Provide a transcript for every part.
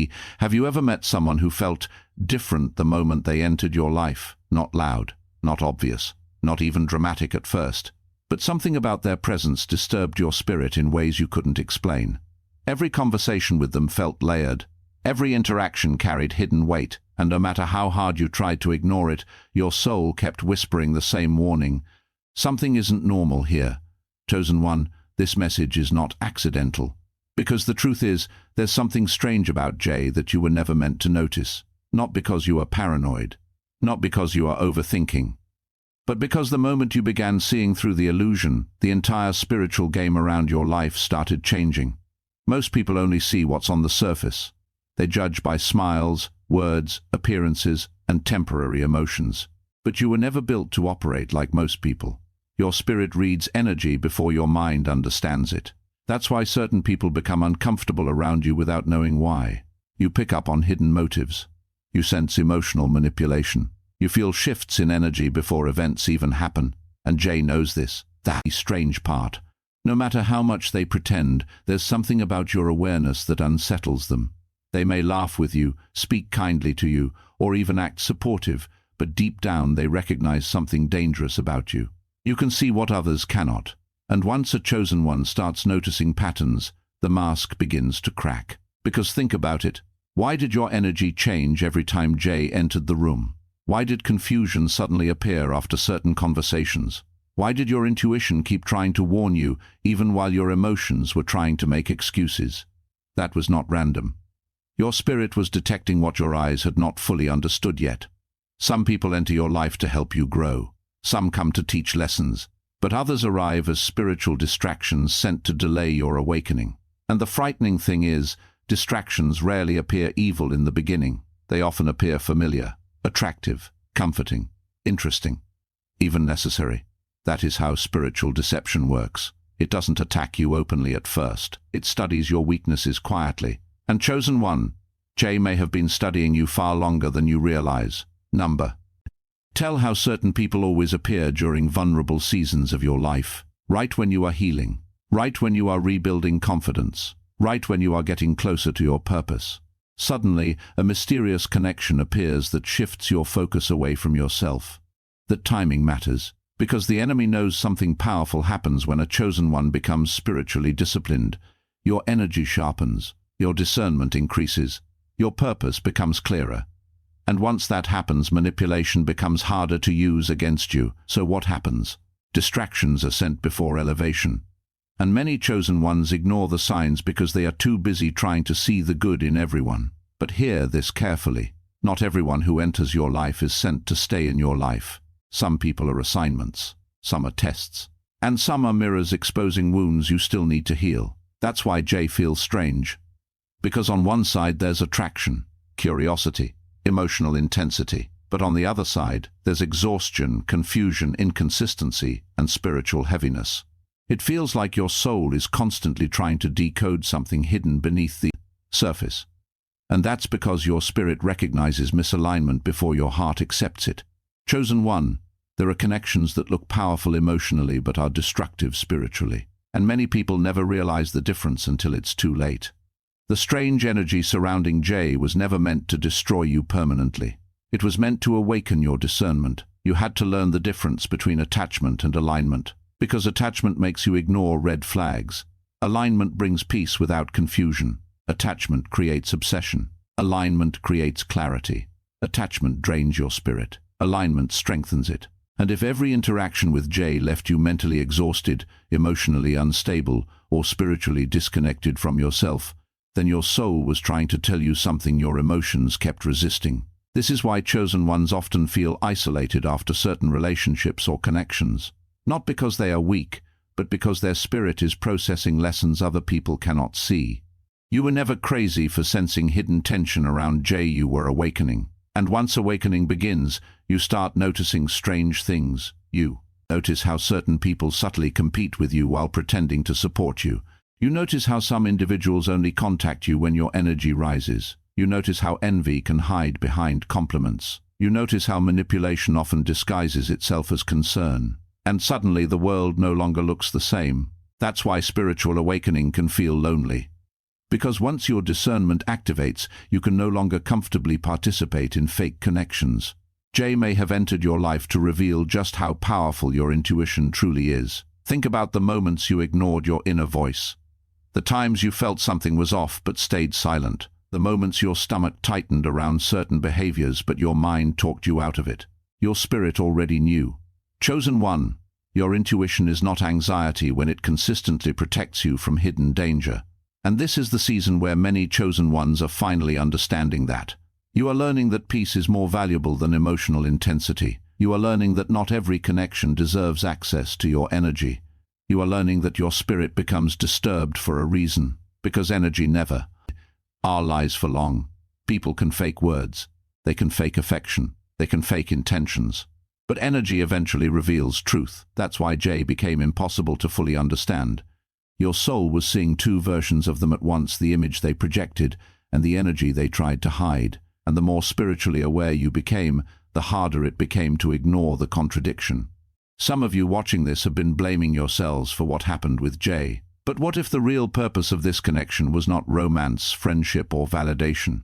B. Have you ever met someone who felt different the moment they entered your life? Not loud, not obvious, not even dramatic at first, but something about their presence disturbed your spirit in ways you couldn't explain. Every conversation with them felt layered. Every interaction carried hidden weight, and no matter how hard you tried to ignore it, your soul kept whispering the same warning. Something isn't normal here. Chosen one, this message is not accidental. Because the truth is, there's something strange about Jay that you were never meant to notice. Not because you are paranoid, not because you are overthinking, but because the moment you began seeing through the illusion, the entire spiritual game around your life started changing. Most people only see what's on the surface. They judge by smiles, words, appearances, and temporary emotions. But you were never built to operate like most people. Your spirit reads energy before your mind understands it. That's why certain people become uncomfortable around you without knowing why. You pick up on hidden motives. You sense emotional manipulation. You feel shifts in energy before events even happen. And Jay knows this. That's the strange part. No matter how much they pretend, there's something about your awareness that unsettles them. They may laugh with you, speak kindly to you, or even act supportive, but deep down they recognize something dangerous about you. You can see what others cannot. And once a chosen one starts noticing patterns, the mask begins to crack. Because think about it. Why did your energy change every time Jay entered the room? Why did confusion suddenly appear after certain conversations? Why did your intuition keep trying to warn you, even while your emotions were trying to make excuses? That was not random. Your spirit was detecting what your eyes had not fully understood yet. Some people enter your life to help you grow. Some come to teach lessons. But others arrive as spiritual distractions sent to delay your awakening. And the frightening thing is, distractions rarely appear evil in the beginning. They often appear familiar, attractive, comforting, interesting, even necessary. That is how spiritual deception works. It doesn't attack you openly at first. It studies your weaknesses quietly. And chosen one, Jay may have been studying you far longer than you realize. Number. Tell how certain people always appear during vulnerable seasons of your life. Right when you are healing. Right when you are rebuilding confidence. Right when you are getting closer to your purpose. Suddenly, a mysterious connection appears that shifts your focus away from yourself. That timing matters, because the enemy knows something powerful happens when a chosen one becomes spiritually disciplined. Your energy sharpens, your discernment increases, your purpose becomes clearer. And once that happens, manipulation becomes harder to use against you. So what happens? Distractions are sent before elevation. And many chosen ones ignore the signs because they are too busy trying to see the good in everyone. But hear this carefully. Not everyone who enters your life is sent to stay in your life. Some people are assignments, some are tests, and some are mirrors exposing wounds you still need to heal. That's why Jay feels strange. Because on one side there's attraction, curiosity, emotional intensity, but on the other side there's exhaustion, confusion, inconsistency, and spiritual heaviness. It feels like your soul is constantly trying to decode something hidden beneath the surface. And that's because your spirit recognizes misalignment before your heart accepts it. Chosen one, there are connections that look powerful emotionally but are destructive spiritually. And many people never realize the difference until it's too late. The strange energy surrounding Jay was never meant to destroy you permanently. It was meant to awaken your discernment. You had to learn the difference between attachment and alignment. Because attachment makes you ignore red flags. Alignment brings peace without confusion. Attachment creates obsession. Alignment creates clarity. Attachment drains your spirit. Alignment strengthens it. And if every interaction with Jay left you mentally exhausted, emotionally unstable, or spiritually disconnected from yourself, then your soul was trying to tell you something your emotions kept resisting. This is why chosen ones often feel isolated after certain relationships or connections. Not because they are weak, but because their spirit is processing lessons other people cannot see. You were never crazy for sensing hidden tension around Jay. You were awakening. And once awakening begins, you start noticing strange things. You notice how certain people subtly compete with you while pretending to support you. You notice how some individuals only contact you when your energy rises. You notice how envy can hide behind compliments. You notice how manipulation often disguises itself as concern. And suddenly the world no longer looks the same. That's why spiritual awakening can feel lonely. Because once your discernment activates, you can no longer comfortably participate in fake connections. Jay may have entered your life to reveal just how powerful your intuition truly is. Think about the moments you ignored your inner voice. The times you felt something was off but stayed silent. The moments your stomach tightened around certain behaviors but your mind talked you out of it. Your spirit already knew. Chosen one, your intuition is not anxiety when it consistently protects you from hidden danger. And this is the season where many chosen ones are finally understanding that. You are learning that peace is more valuable than emotional intensity. You are learning that not every connection deserves access to your energy. You are learning that your spirit becomes disturbed for a reason, because energy never lies for long. People can fake words. They can fake affection. They can fake intentions. But energy eventually reveals truth. That's why Jay became impossible to fully understand. Your soul was seeing two versions of them at once, the image they projected and the energy they tried to hide. And the more spiritually aware you became, the harder it became to ignore the contradiction. Some of you watching this have been blaming yourselves for what happened with Jay. But what if the real purpose of this connection was not romance, friendship, or validation?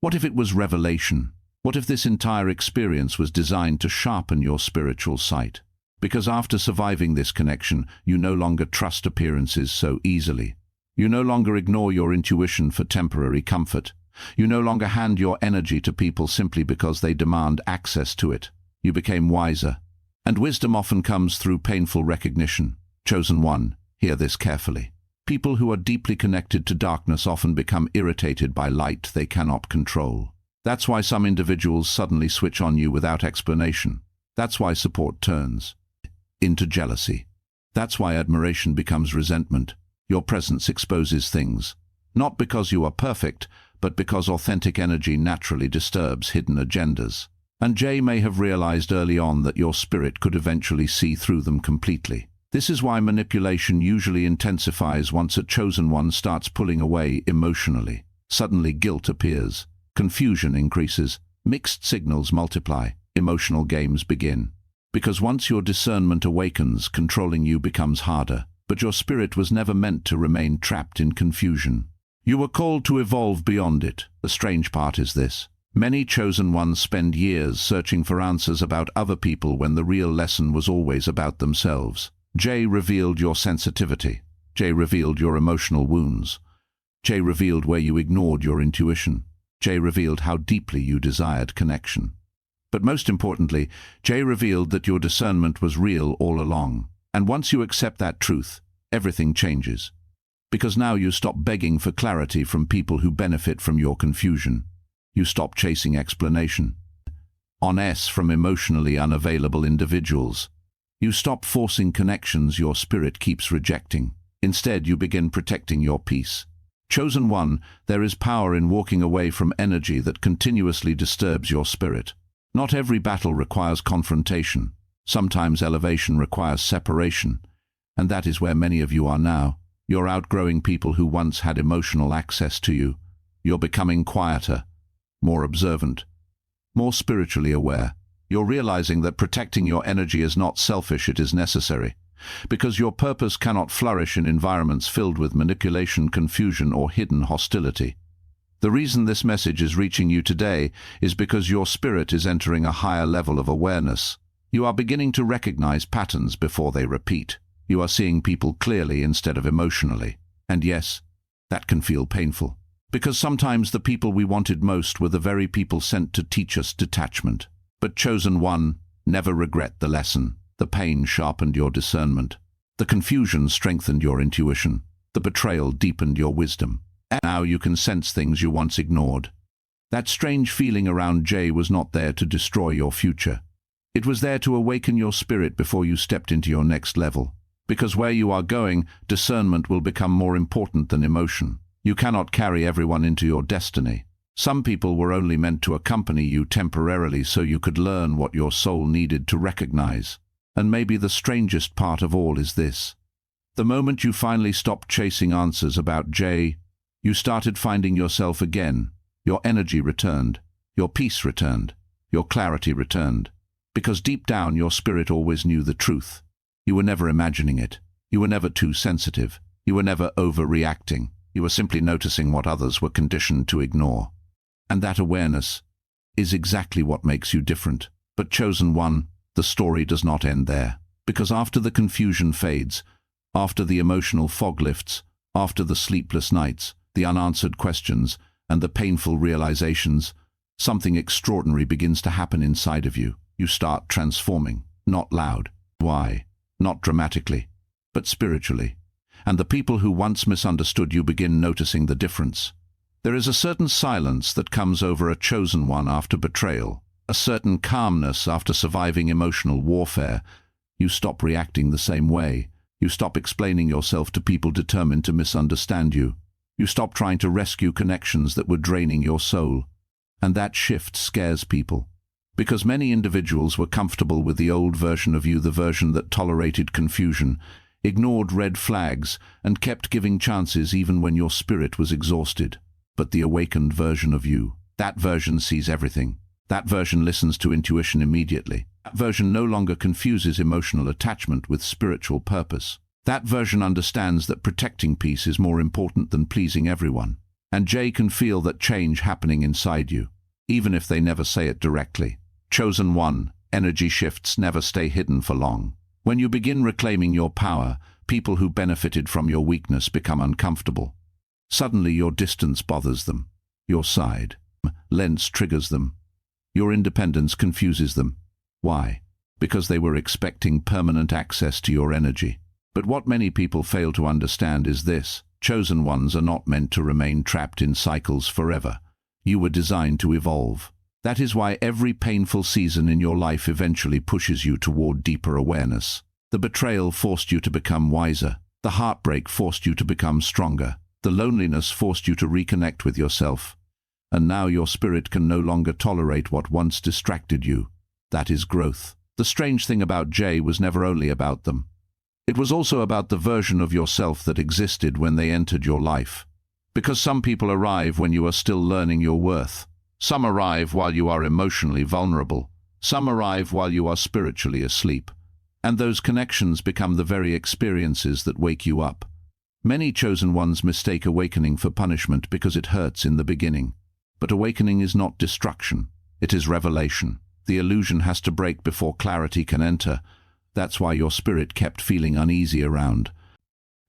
What if it was revelation? What if this entire experience was designed to sharpen your spiritual sight? Because after surviving this connection, you no longer trust appearances so easily. You no longer ignore your intuition for temporary comfort. You no longer hand your energy to people simply because they demand access to it. You became wiser. And wisdom often comes through painful recognition. Chosen one, hear this carefully. People who are deeply connected to darkness often become irritated by light they cannot control. That's why some individuals suddenly switch on you without explanation. That's why support turns into jealousy. That's why admiration becomes resentment. Your presence exposes things. Not because you are perfect, but because authentic energy naturally disturbs hidden agendas. And Jay may have realized early on that your spirit could eventually see through them completely. This is why manipulation usually intensifies once a chosen one starts pulling away emotionally. Suddenly guilt appears, confusion increases, mixed signals multiply, emotional games begin. Because once your discernment awakens, controlling you becomes harder. But your spirit was never meant to remain trapped in confusion. You were called to evolve beyond it. The strange part is this. Many chosen ones spend years searching for answers about other people when the real lesson was always about themselves. Jay revealed your sensitivity. Jay revealed your emotional wounds. Jay revealed where you ignored your intuition. Jay revealed how deeply you desired connection. But most importantly, Jay revealed that your discernment was real all along. And once you accept that truth, everything changes. Because now you stop begging for clarity from people who benefit from your confusion. You stop chasing explanation from emotionally unavailable individuals. You stop forcing connections your spirit keeps rejecting. Instead, you begin protecting your peace. Chosen one, there is power in walking away from energy that continuously disturbs your spirit. Not every battle requires confrontation. Sometimes elevation requires separation. And that is where many of you are now. You're outgrowing people who once had emotional access to you. You're becoming quieter, more observant, more spiritually aware. You're realizing that protecting your energy is not selfish, it is necessary. Because your purpose cannot flourish in environments filled with manipulation, confusion, or hidden hostility. The reason this message is reaching you today is because your spirit is entering a higher level of awareness. You are beginning to recognize patterns before they repeat. You are seeing people clearly instead of emotionally. And yes, that can feel painful. Because sometimes the people we wanted most were the very people sent to teach us detachment. But chosen one, never regret the lesson. The pain sharpened your discernment. The confusion strengthened your intuition. The betrayal deepened your wisdom. And now you can sense things you once ignored. That strange feeling around Jay was not there to destroy your future. It was there to awaken your spirit before you stepped into your next level. Because where you are going, discernment will become more important than emotion. You cannot carry everyone into your destiny. Some people were only meant to accompany you temporarily so you could learn what your soul needed to recognize. And maybe the strangest part of all is this. The moment you finally stopped chasing answers about Jay, you started finding yourself again. Your energy returned. Your peace returned. Your clarity returned. Because deep down your spirit always knew the truth. You were never imagining it. You were never too sensitive. You were never overreacting. You were simply noticing what others were conditioned to ignore. And that awareness is exactly what makes you different. But chosen one, the story does not end there. Because after the confusion fades, after the emotional fog lifts, after the sleepless nights, the unanswered questions, and the painful realizations, something extraordinary begins to happen inside of you. You start transforming, not loud. Why? Not dramatically, but spiritually. And the people who once misunderstood you begin noticing the difference. There is a certain silence that comes over a chosen one after betrayal, a certain calmness after surviving emotional warfare. You stop reacting the same way. You stop explaining yourself to people determined to misunderstand you. You stop trying to rescue connections that were draining your soul. And that shift scares people. Because many individuals were comfortable with the old version of you, the version that tolerated confusion, ignored red flags, and kept giving chances even when your spirit was exhausted. But the awakened version of you, that version sees everything. That version listens to intuition immediately. That version no longer confuses emotional attachment with spiritual purpose. That version understands that protecting peace is more important than pleasing everyone. And Jay can feel that change happening inside you, even if they never say it directly. Chosen one, energy shifts never stay hidden for long. When you begin reclaiming your power, people who benefited from your weakness become uncomfortable. Suddenly your distance bothers them. Your side lens triggers them. Your independence confuses them. Why? Because they were expecting permanent access to your energy. But what many people fail to understand is this: chosen ones are not meant to remain trapped in cycles forever. You were designed to evolve. That is why every painful season in your life eventually pushes you toward deeper awareness. The betrayal forced you to become wiser. The heartbreak forced you to become stronger. The loneliness forced you to reconnect with yourself. And now your spirit can no longer tolerate what once distracted you. That is growth. The strange thing about Jay was never only about them. It was also about the version of yourself that existed when they entered your life. Because some people arrive when you are still learning your worth. Some arrive while you are emotionally vulnerable. Some arrive while you are spiritually asleep. And those connections become the very experiences that wake you up. Many chosen ones mistake awakening for punishment because it hurts in the beginning. But awakening is not destruction. It is revelation. The illusion has to break before clarity can enter. That's why your spirit kept feeling uneasy around.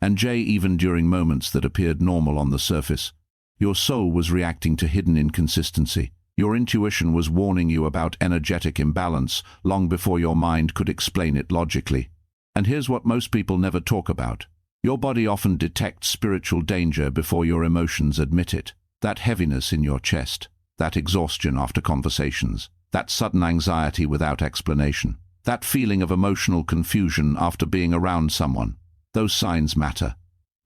And Jay, even during moments that appeared normal on the surface, your soul was reacting to hidden inconsistency. Your intuition was warning you about energetic imbalance long before your mind could explain it logically. And here's what most people never talk about. Your body often detects spiritual danger before your emotions admit it. That heaviness in your chest, that exhaustion after conversations, that sudden anxiety without explanation, that feeling of emotional confusion after being around someone. Those signs matter,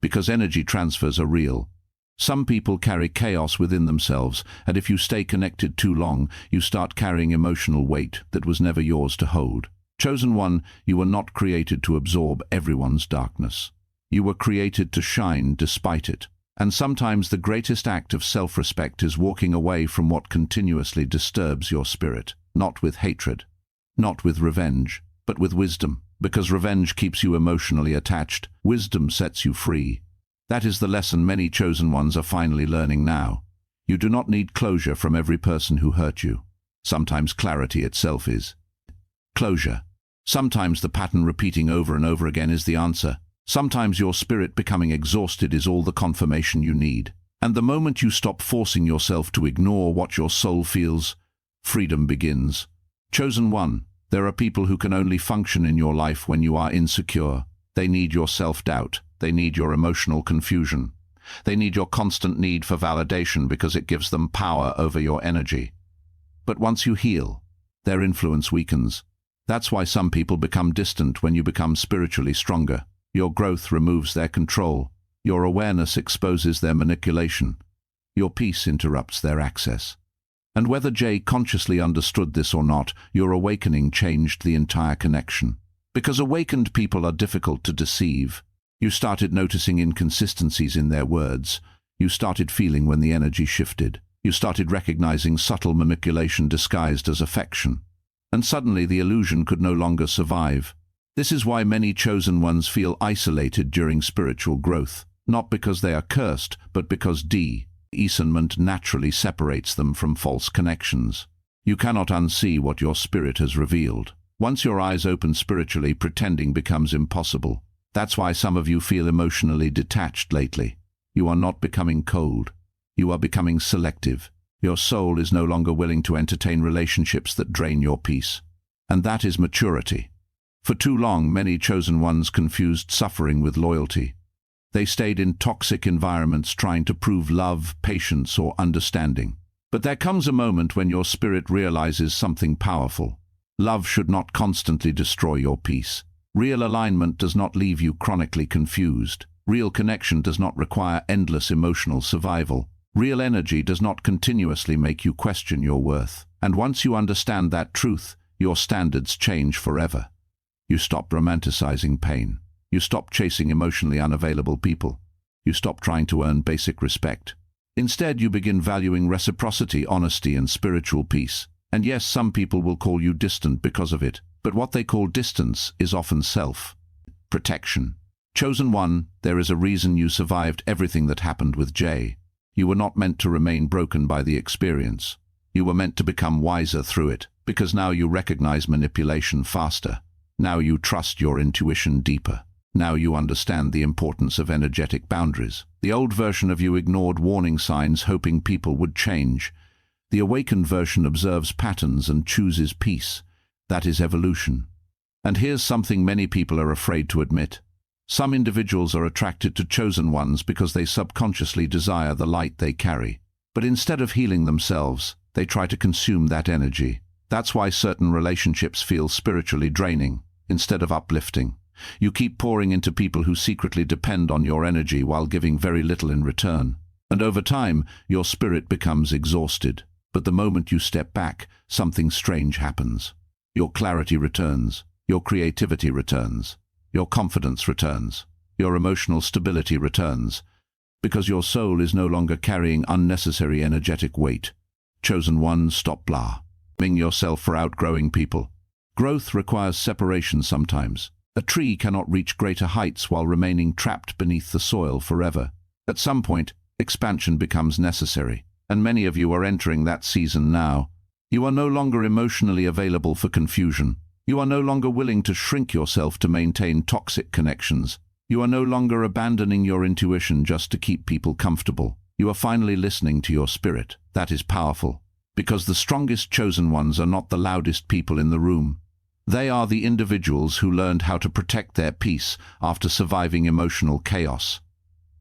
because energy transfers are real. Some people carry chaos within themselves, and if you stay connected too long, you start carrying emotional weight that was never yours to hold. Chosen one, you were not created to absorb everyone's darkness. You were created to shine despite it. And sometimes the greatest act of self-respect is walking away from what continuously disturbs your spirit, not with hatred, not with revenge, but with wisdom. Because revenge keeps you emotionally attached, wisdom sets you free. That is the lesson many chosen ones are finally learning now. You do not need closure from every person who hurt you. Sometimes clarity itself is closure. Sometimes the pattern repeating over and over again is the answer. Sometimes your spirit becoming exhausted is all the confirmation you need. And the moment you stop forcing yourself to ignore what your soul feels, freedom begins. Chosen one, there are people who can only function in your life when you are insecure. They need your self-doubt. They need your emotional confusion. They need your constant need for validation because it gives them power over your energy. But once you heal, their influence weakens. That's why some people become distant when you become spiritually stronger. Your growth removes their control. Your awareness exposes their manipulation. Your peace interrupts their access. And whether Jay consciously understood this or not, your awakening changed the entire connection. Because awakened people are difficult to deceive. You started noticing inconsistencies in their words. You started feeling when the energy shifted. You started recognizing subtle manipulation disguised as affection. And suddenly the illusion could no longer survive. This is why many chosen ones feel isolated during spiritual growth. not because they are cursed, but because discernment naturally separates them from false connections. You cannot unsee what your spirit has revealed. Once your eyes open spiritually, pretending becomes impossible. That's why some of you feel emotionally detached lately. You are not becoming cold. You are becoming selective. Your soul is no longer willing to entertain relationships that drain your peace. And that is maturity. For too long, many chosen ones confused suffering with loyalty. They stayed in toxic environments trying to prove love, patience, or understanding. But there comes a moment when your spirit realizes something powerful. Love should not constantly destroy your peace. Real alignment does not leave you chronically confused. Real connection does not require endless emotional survival. Real energy does not continuously make you question your worth. And once you understand that truth, your standards change forever. You stop romanticizing pain. You stop chasing emotionally unavailable people. You stop trying to earn basic respect. Instead, you begin valuing reciprocity, honesty, and spiritual peace. And yes, some people will call you distant because of it, but what they call distance is often self-protection. Chosen one, there is a reason you survived everything that happened with Jay. You were not meant to remain broken by the experience. You were meant to become wiser through it, because now you recognize manipulation faster. Now you trust your intuition deeper. Now you understand the importance of energetic boundaries. The old version of you ignored warning signs hoping people would change. The awakened version observes patterns and chooses peace. That is evolution. And here's something many people are afraid to admit. Some individuals are attracted to chosen ones because they subconsciously desire the light they carry. But instead of healing themselves, they try to consume that energy. That's why certain relationships feel spiritually draining instead of uplifting. You keep pouring into people who secretly depend on your energy while giving very little in return. And over time, your spirit becomes exhausted. But the moment you step back, something strange happens. Your clarity returns. Your creativity returns. Your confidence returns. Your emotional stability returns. Because your soul is no longer carrying unnecessary energetic weight. Chosen one, stop blaming yourself for outgrowing people. Growth requires separation sometimes. A tree cannot reach greater heights while remaining trapped beneath the soil forever. At some point, expansion becomes necessary, and many of you are entering that season now. You are no longer emotionally available for confusion. You are no longer willing to shrink yourself to maintain toxic connections. You are no longer abandoning your intuition just to keep people comfortable. You are finally listening to your spirit. That is powerful, because the strongest chosen ones are not the loudest people in the room. They are the individuals who learned how to protect their peace after surviving emotional chaos.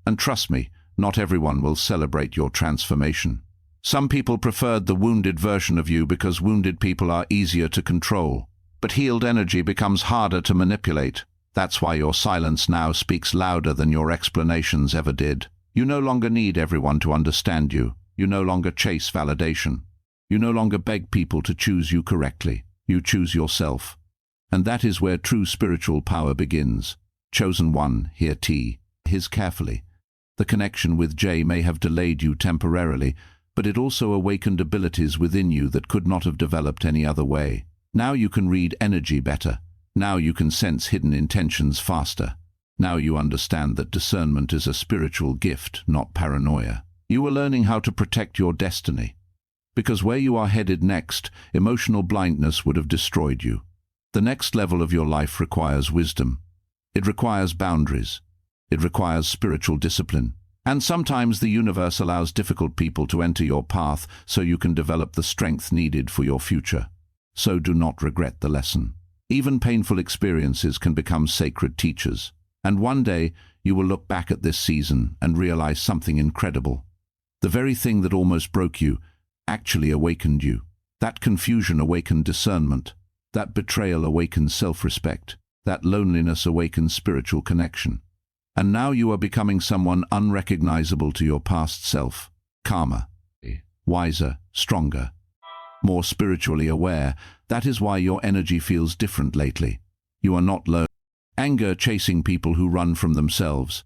And trust me, not everyone will celebrate your transformation. Some people preferred the wounded version of you because wounded people are easier to control. But healed energy becomes harder to manipulate. That's why your silence now speaks louder than your explanations ever did. You no longer need everyone to understand you. You no longer chase validation. You no longer beg people to choose you correctly. You choose yourself. And that is where true spiritual power begins. Chosen one, hear his carefully. The connection with Jay may have delayed you temporarily, but it also awakened abilities within you that could not have developed any other way. Now you can read energy better. Now you can sense hidden intentions faster. Now you understand that discernment is a spiritual gift, not paranoia. You are learning how to protect your destiny. Because where you are headed next, emotional blindness would have destroyed you. The next level of your life requires wisdom. It requires boundaries. It requires spiritual discipline. And sometimes the universe allows difficult people to enter your path so you can develop the strength needed for your future. So do not regret the lesson. Even painful experiences can become sacred teachers. And one day, you will look back at this season and realize something incredible. The very thing that almost broke you actually awakened you. That confusion awakened discernment. That betrayal awakened self-respect. That loneliness awakened spiritual connection. And now you are becoming someone unrecognizable to your past self. Calmer, wiser, stronger, more spiritually aware. That is why your energy feels different lately. You are not anger chasing people who run from themselves.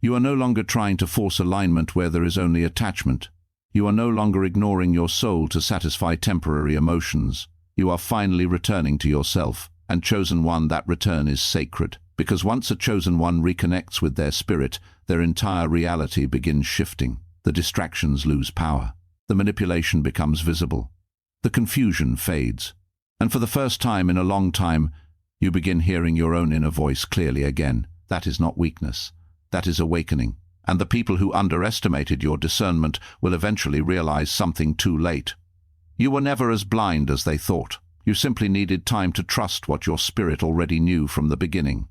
You are no longer trying to force alignment where there is only attachment. You are no longer ignoring your soul to satisfy temporary emotions. You are finally returning to yourself, and chosen one, that return is sacred, Because once a chosen one reconnects with their spirit, their entire reality begins shifting. The distractions lose power. The manipulation becomes visible. The confusion fades. And for the first time in a long time, you begin hearing your own inner voice clearly again. That is not weakness. That is awakening. And the people who underestimated your discernment will eventually realize something too late. You were never as blind as they thought. You simply needed time to trust what your spirit already knew from the beginning.